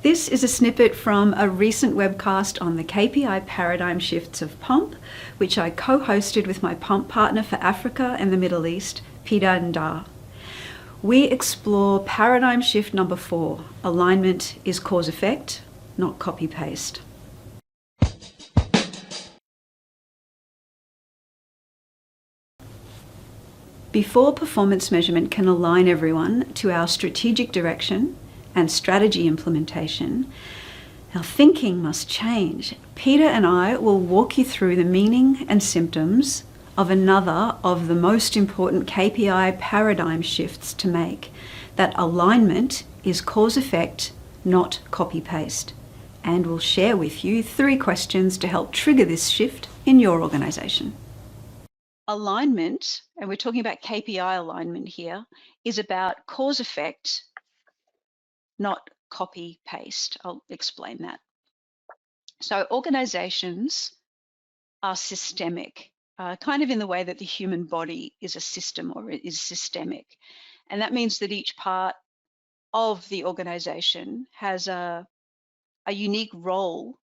This is a snippet from a recent webcast on the KPI paradigm shifts of PuMP, which I co-hosted with my PuMP partner for Africa and the Middle East, Peter Ndaa. We explore paradigm shift number 4. Alignment is cause-effect, not copy-paste. Before performance measurement can align everyone to our strategic direction and strategy implementation, our thinking must change. Peter and I will walk you through the meaning and symptoms of another of the most important KPI paradigm shifts to make. That alignment is cause-effect, not copy-paste. And we'll share with you 3 questions to help trigger this shift in your organisation. Alignment, and we're talking about KPI alignment here, is about cause-effect, not copy-paste. I'll explain that. So organizations are systemic, kind of in the way that the human body is a system or is systemic. And that means that each part of the organization has a unique role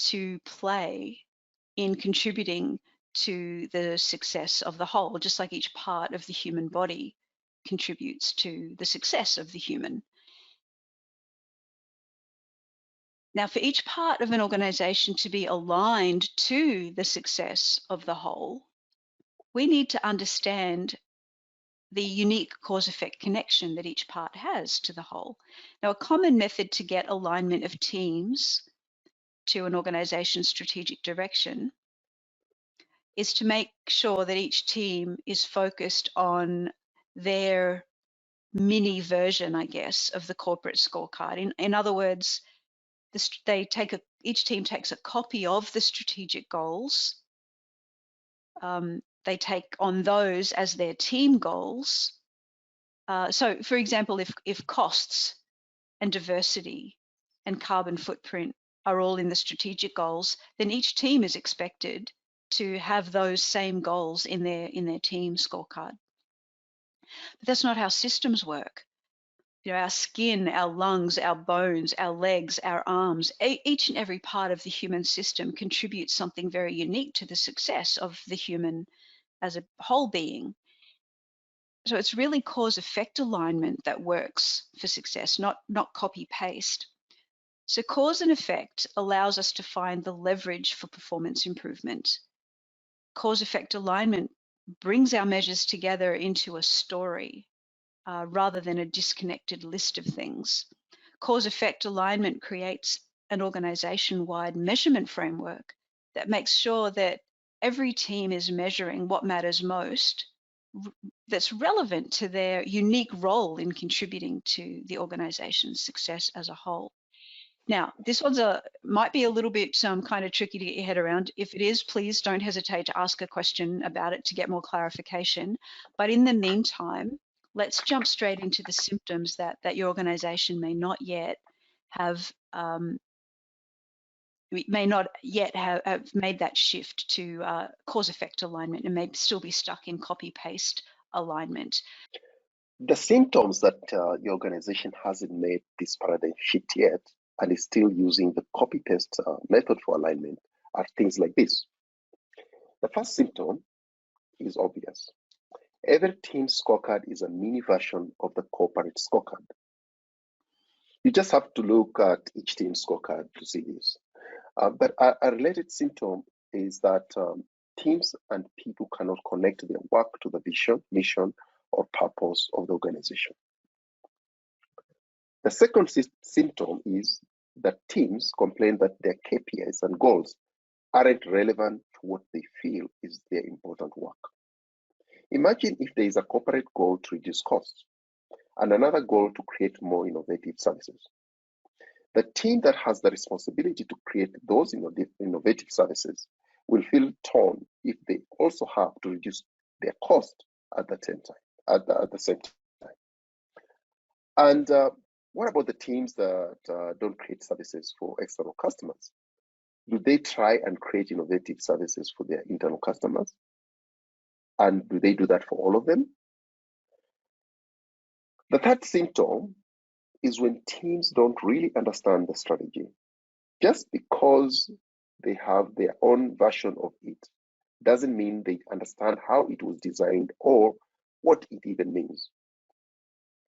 to play in contributing to the success of the whole, just like each part of the human body contributes to the success of the human. Now, for each part of an organization to be aligned to the success of the whole, we need to understand the unique cause-effect connection that each part has to the whole. Now, a common method to get alignment of teams to an organization's strategic direction is to make sure that each team is focused on their mini version, I guess, of the corporate scorecard. In other words, each team takes a copy of the strategic goals. They take on those as their team goals. So, for example, if costs and diversity and carbon footprint are all in the strategic goals, then each team is expected to have those same goals in their team scorecard. But that's not how systems work. You know, our skin, our lungs, our bones, our legs, our arms, each and every part of the human system contributes something very unique to the success of the human as a whole being. So it's really cause-effect alignment that works for success, not copy-paste. So cause and effect allows us to find the leverage for performance improvement. Cause-effect alignment brings our measures together into a story, rather than a disconnected list of things. Cause-effect alignment creates an organization-wide measurement framework that makes sure that every team is measuring what matters most, that's relevant to their unique role in contributing to the organization's success as a whole. Now, this one's might be a little bit kind of tricky to get your head around. If it is, please don't hesitate to ask a question about it to get more clarification. But in the meantime, let's jump straight into the symptoms that your organization may not yet have made that shift to cause-effect alignment and may still be stuck in copy-paste alignment. The symptoms that your organization hasn't made this paradigm shift yet and is still using the copy-paste method for alignment are things like this. The first symptom is obvious. Every team scorecard is a mini version of the corporate scorecard. You just have to look at each team scorecard to see this. But a related symptom is that teams and people cannot connect their work to the vision, mission, or purpose of the organization. The second symptom is that teams complain that their KPIs and goals aren't relevant to what they feel is their important work. Imagine if there is a corporate goal to reduce costs and another goal to create more innovative services. The team that has the responsibility to create those innovative services will feel torn if they also have to reduce their cost at the same time. And what about the teams that don't create services for external customers? Do they try and create innovative services for their internal customers? And do they do that for all of them? The third symptom is when teams don't really understand the strategy. Just because they have their own version of it doesn't mean they understand how it was designed or what it even means.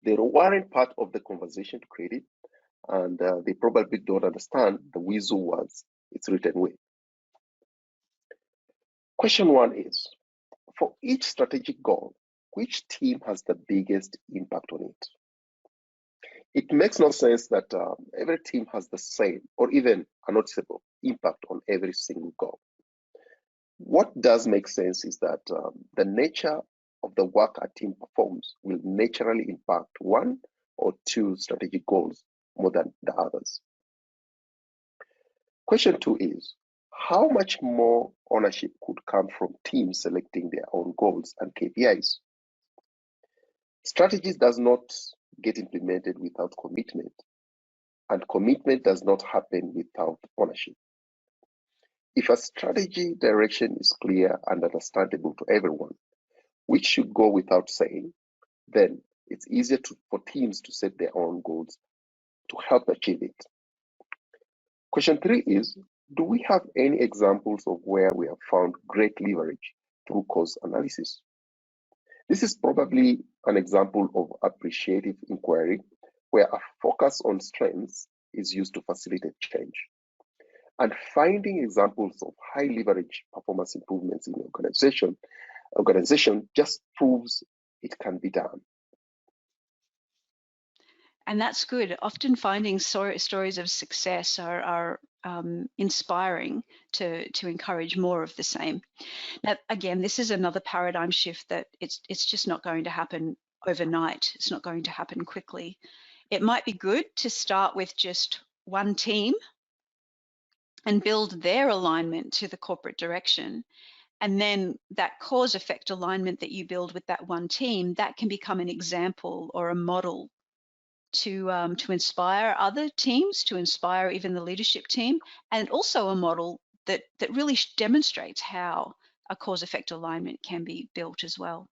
They weren't part of the conversation to create it, and they probably don't understand the whistle words it's written with. Question 1 is, for each strategic goal, which team has the biggest impact on it? It makes no sense that every team has the same or even a noticeable impact on every single goal. What does make sense is that the nature of the work a team performs will naturally impact one or two strategic goals more than the others. Question 2 is, how much more ownership could come from teams selecting their own goals and KPIs? Strategies does not get implemented without commitment, and commitment does not happen without ownership. If a strategy direction is clear and understandable to everyone, which should go without saying, then it's easier for teams to set their own goals to help achieve it. Question 3 is, do we have any examples of where we have found great leverage through cause analysis? This is probably an example of appreciative inquiry, where a focus on strengths is used to facilitate change. And finding examples of high leverage performance improvements in the organization just proves it can be done. And that's good. Often finding stories of success are inspiring to encourage more of the same. Now, again, this is another paradigm shift that it's just not going to happen overnight. It's not going to happen quickly. It might be good to start with just one team and build their alignment to the corporate direction. And then that cause effect alignment that you build with that one team, that can become an example or a model to inspire other teams, to inspire even the leadership team, and also a model that really demonstrates how a cause effect alignment can be built as well.